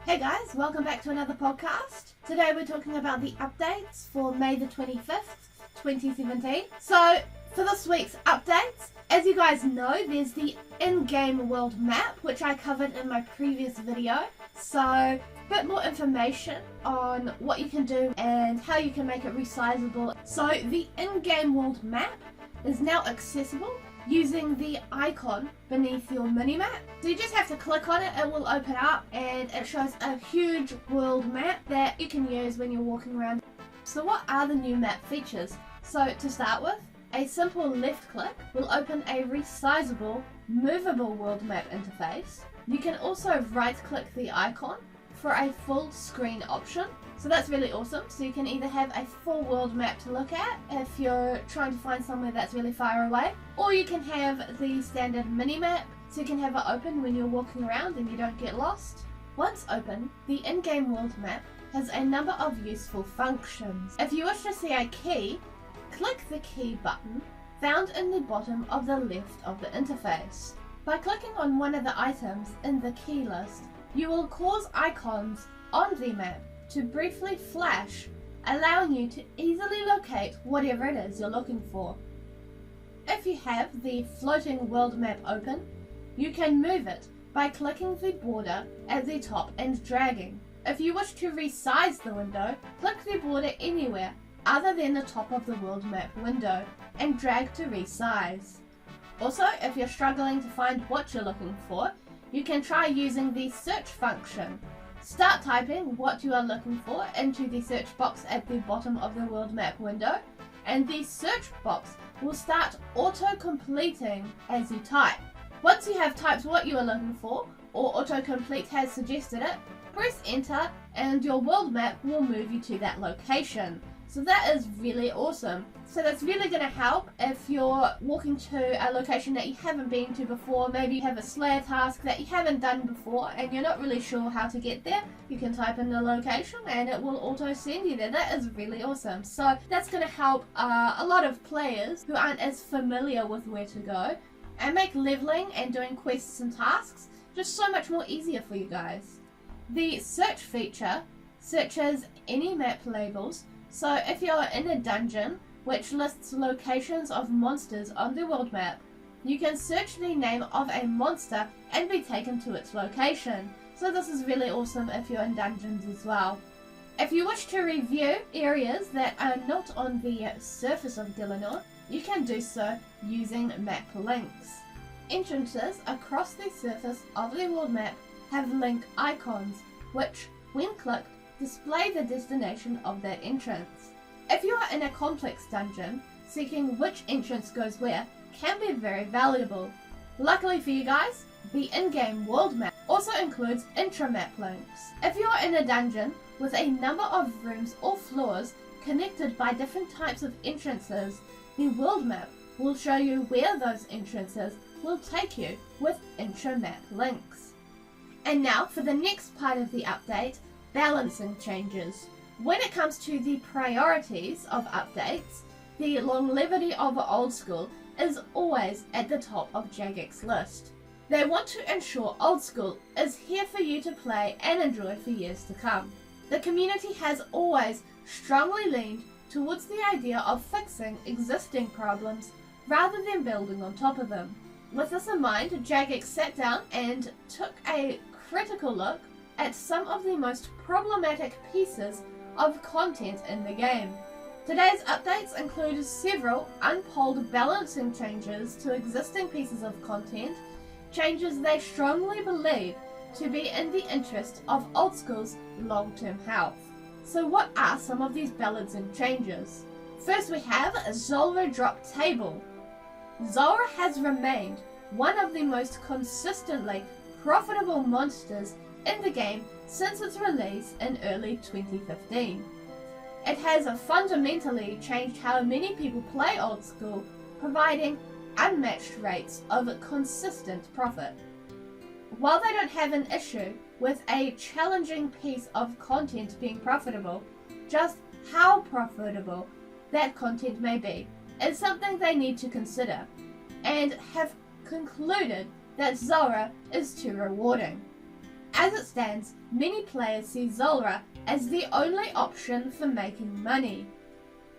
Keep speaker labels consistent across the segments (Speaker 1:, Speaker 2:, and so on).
Speaker 1: Hey guys, welcome back to another podcast. Today we're talking about the updates for May the 25th, 2017. So, for this week's updates, as you guys know, there's the in-game world map, which I covered in my previous video. So, a bit more information on what you can do and how you can make it resizable. So, the in-game world map is now accessible using the icon beneath your minimap. So you just have to click on it, it will open up and it shows a huge world map that you can use when you're walking around. So what are the new map features? So to start with, a simple left click will open a resizable, movable world map interface. You can also right click the icon for a full screen option. So that's really awesome. So you can either have a full world map to look at if you're trying to find somewhere that's really far away, or you can have the standard mini map so you can have it open when you're walking around and you don't get lost. Once open, the in-game world map has a number of useful functions. If you wish to see a key, click the key button found in the bottom of the left of the interface. By clicking on one of the items in the key list, you will cause icons on the map to briefly flash, allowing you to easily locate whatever it is you're looking for. If you have the floating world map open, you can move it by clicking the border at the top and dragging. If you wish to resize the window, click the border anywhere other than the top of the world map window and drag to resize. Also, if you're struggling to find what you're looking for, you can try using the search function. Start typing what you are looking for into the search box at the bottom of the world map window, and the search box will start auto-completing as you type. Once you have typed what you are looking for, or autocomplete has suggested it, press enter and your world map will move you to that location. So that is really awesome. So that's really going to help if you're walking to a location that you haven't been to before. Maybe you have a Slayer task that you haven't done before and you're not really sure how to get there. You can type in the location and it will auto send you there. That is really awesome. So that's going to help a lot of players who aren't as familiar with where to go and make leveling and doing quests and tasks just so much more easier for you guys. The search feature searches any map labels. So if you're in a dungeon which lists locations of monsters on the world map, you can search the name of a monster and be taken to its location. So this is really awesome if you're in dungeons as well. If you wish to review areas that are not on the surface of Gillinor, you can do so using map links. Entrances across the surface of the world map have link icons, which, when clicked, display the destination of that entrance. If you are in a complex dungeon, seeking which entrance goes where can be very valuable. Luckily for you guys, the in-game world map also includes intra-map links. If you are in a dungeon with a number of rooms or floors connected by different types of entrances, the world map will show you where those entrances will take you with intra-map links. And now for the next part of the update, balancing changes. When it comes to the priorities of updates, the longevity of Old School is always at the top of Jagex list. They want to ensure Old School is here for you to play and enjoy for years to come. The community has always strongly leaned towards the idea of fixing existing problems rather than building on top of them. With this in mind, Jagex sat down and took a critical look at some of the most problematic pieces of content in the game. Today's updates include several unpolled balancing changes to existing pieces of content, changes they strongly believe to be in the interest of Old School's long-term health. So what are some of these balancing changes? First we have Zulrah Drop Table. Zulrah has remained one of the most consistently profitable monsters in the game since its release in early 2015. It has fundamentally changed how many people play Old School, providing unmatched rates of consistent profit. While they don't have an issue with a challenging piece of content being profitable, just how profitable that content may be is something they need to consider, and have concluded that Zulrah is too rewarding. As it stands, many players see Zulrah as the only option for making money.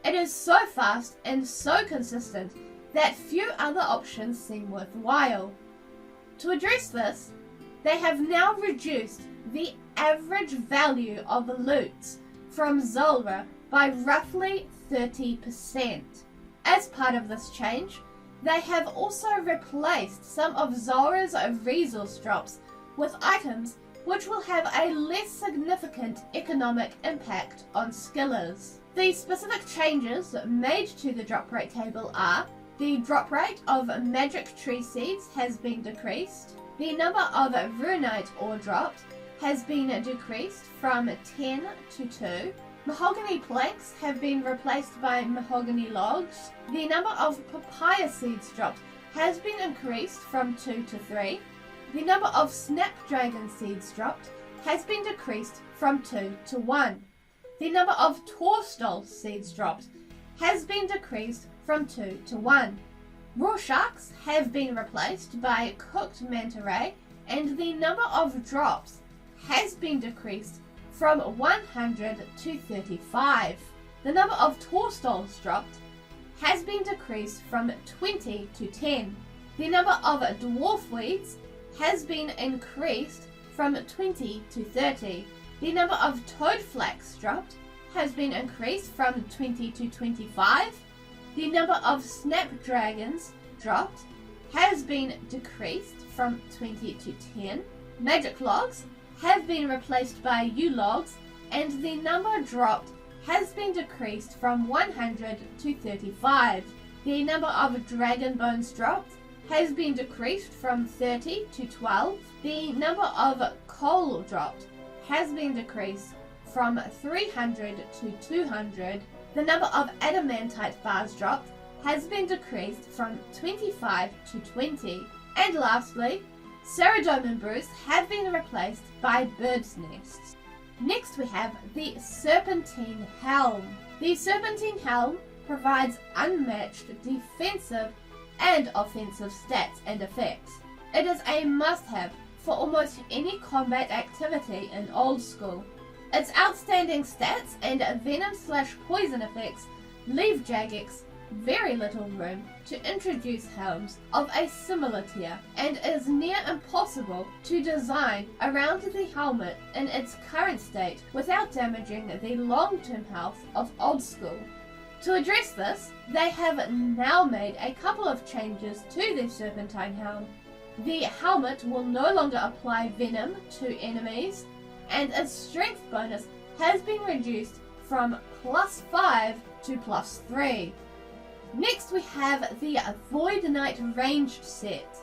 Speaker 1: It is so fast and so consistent that few other options seem worthwhile. To address this, they have now reduced the average value of loot from Zulrah by roughly 30%. As part of this change, they have also replaced some of Zulrah's resource drops with items which will have a less significant economic impact on skillers. The specific changes made to the drop rate table are: the drop rate of magic tree seeds has been decreased, the number of runite ore dropped has been decreased from 10 to 2, mahogany planks have been replaced by mahogany logs, the number of papaya seeds dropped has been increased from 2 to 3, the number of snapdragon seeds dropped has been decreased from 2 to 1. The number of toadstool seeds dropped has been decreased from 2 to 1. Raw sharks have been replaced by cooked manta ray, and the number of drops has been decreased from 100 to 35. The number of toadstools dropped has been decreased from 20 to 10. The number of dwarf weeds has been increased from 20 to 30. The number of toad flax dropped has been increased from 20 to 25. The number of snapdragons dropped has been decreased from 20 to 10. Magic logs have been replaced by U logs, and the number dropped has been decreased from 100 to 35. The number of dragon bones dropped has been decreased from 30 to 12. The number of coal dropped has been decreased from 300 to 200. The number of adamantite bars dropped has been decreased from 25 to 20. And lastly, ceridome brews have been replaced by birds' nests. Next we have the Serpentine Helm. The Serpentine Helm provides unmatched defensive and offensive stats and effects. It is a must-have for almost any combat activity in Old School. Its outstanding stats and venom/poison effects leave Jagex very little room to introduce helms of a similar tier, and is near impossible to design around the helmet in its current state without damaging the long-term health of Old School. To address this, they have now made a couple of changes to the Serpentine Helm. The helmet will no longer apply venom to enemies, and its strength bonus has been reduced from +5 to +3. Next we have the Void Knight ranged set.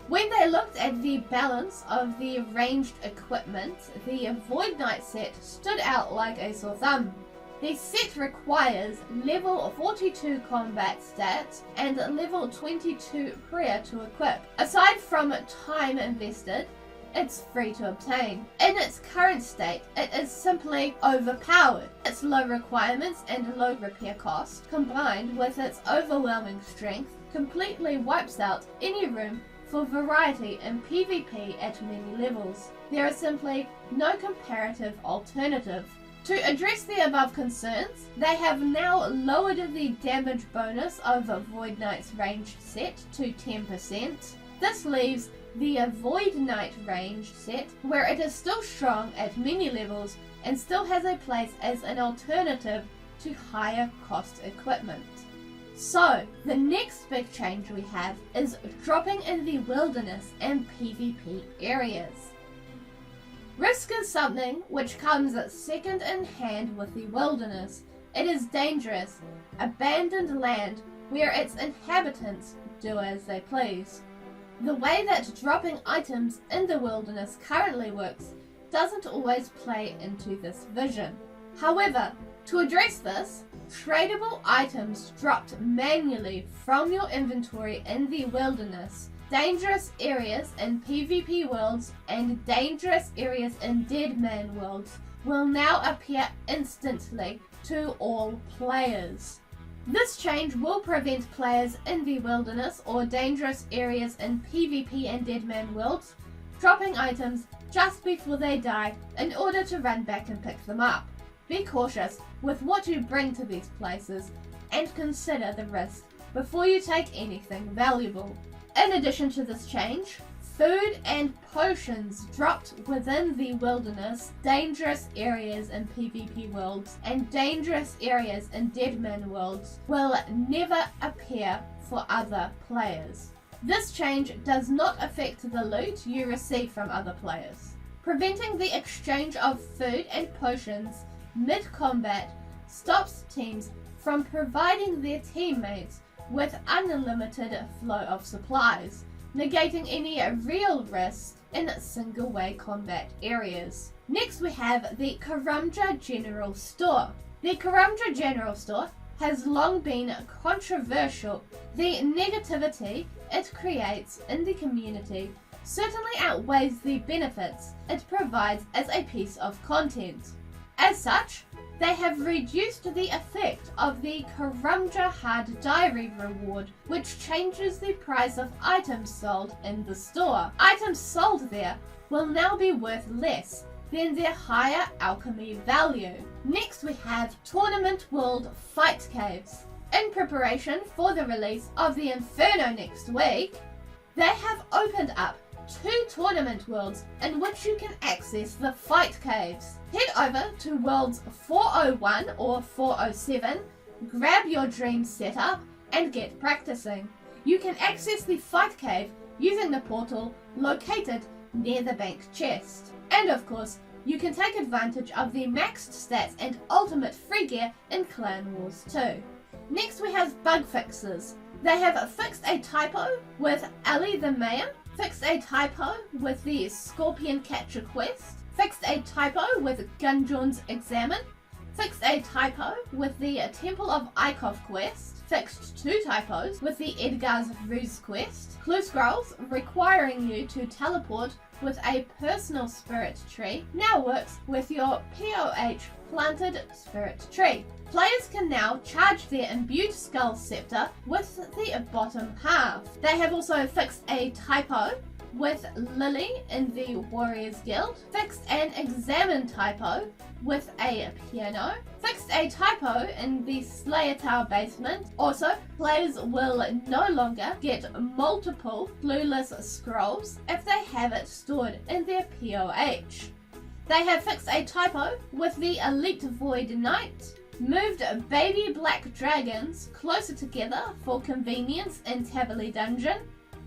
Speaker 1: When they looked at the balance of the ranged equipment, the Void Knight set stood out like a sore thumb. The set requires level 42 combat stats and level 22 prayer to equip. Aside from time invested, it's free to obtain. In its current state, it is simply overpowered. Its low requirements and low repair cost, combined with its overwhelming strength, completely wipes out any room for variety in PvP at many levels. There is simply no comparative alternative. To address the above concerns, they have now lowered the damage bonus of Void Knight's ranged set to 10%. This leaves the Void Knight ranged set where it is still strong at many levels and still has a place as an alternative to higher cost equipment. So, the next big change we have is dropping in the wilderness and PvP areas. Risk is something which comes second in hand with the wilderness. It is dangerous, abandoned land where its inhabitants do as they please. The way that dropping items in the wilderness currently works doesn't always play into this vision. However, to address this, tradable items dropped manually from your inventory in the wilderness, dangerous areas in PvP worlds, and dangerous areas in Dead Man worlds will now appear instantly to all players. This change will prevent players in the wilderness or dangerous areas in PvP and Dead Man worlds dropping items just before they die in order to run back and pick them up. Be cautious with what you bring to these places and consider the risk before you take anything valuable. In addition to this change, food and potions dropped within the wilderness, dangerous areas in PvP worlds, and dangerous areas in Deadman worlds will never appear for other players. This change does not affect the loot you receive from other players. Preventing the exchange of food and potions mid-combat stops teams from providing their teammates with unlimited flow of supplies, negating any real risk in single-way combat areas. Next we have the Karumja General Store. The Karumja General Store has long been controversial. The negativity it creates in the community certainly outweighs the benefits it provides as a piece of content. As such, they have reduced the effect of the Karumja Hard Diary reward, which changes the price of items sold in the store. Items sold there will now be worth less than their higher alchemy value. Next we have Tournament World Fight Caves. In preparation for the release of the Inferno next week, they have opened up 2 tournament worlds in which you can access the fight caves. Head over to worlds 401 or 407, grab your dream setup and get practicing. You can access the fight cave using the portal located near the bank chest. And of course, you can take advantage of the maxed stats and ultimate free gear in Clan Wars 2. Next we have bug fixes. They have fixed a typo with Ali the Mayor, fixed a typo with the Scorpion Catcher quest, fixed a typo with Gunjohn's Examine, fixed a typo with the Temple of Ikov quest, fixed 2 typos with the Edgar's Ruse quest, clue scrolls requiring you to teleport with a personal spirit tree now works with your POH planted spirit tree. Players can now charge their imbued skull scepter with the bottom half. They have also fixed a typo with Lily in the Warriors Guild, fixed an examine typo with a piano, fixed a typo in the Slayer Tower basement. Also, players will no longer get multiple clueless scrolls if they have it stored in their POH. They have fixed a typo with the Elite Void Knight, moved baby black dragons closer together for convenience in Tavily Dungeon.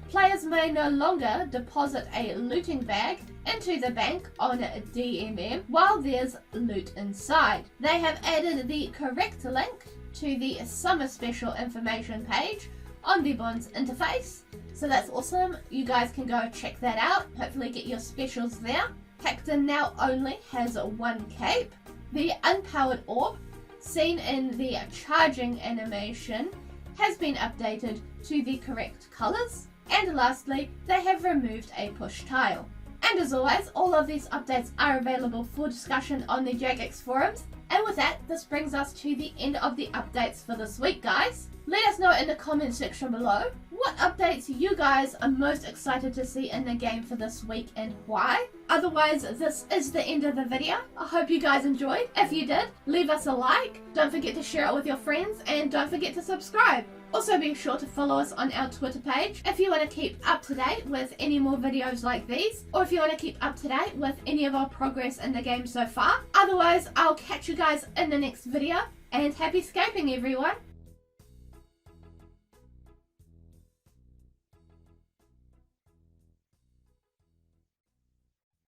Speaker 1: Players may no longer deposit a looting bag into the bank on DMM while there's loot inside. They have added the correct link to the Summer Special information page on the Bonds interface, so that's awesome. You guys can go check that out, hopefully get your specials there. Hector now only has 1 cape. The Unpowered Orb seen in the charging animation has been updated to the correct colours. And lastly, they have removed a push tile. And as always, all of these updates are available for discussion on the Jagex forums. And with that, this brings us to the end of the updates for this week, guys. Let us know in the comment section below what updates you guys are most excited to see in the game for this week and why. Otherwise, this is the end of the video. I hope you guys enjoyed. If you did, leave us a like. Don't forget to share it with your friends and don't forget to subscribe. Also be sure to follow us on our Twitter page if you want to keep up to date with any more videos like these, or if you want to keep up to date with any of our progress in the game so far. Otherwise, I'll catch you guys in the next video, and happy scaping everyone!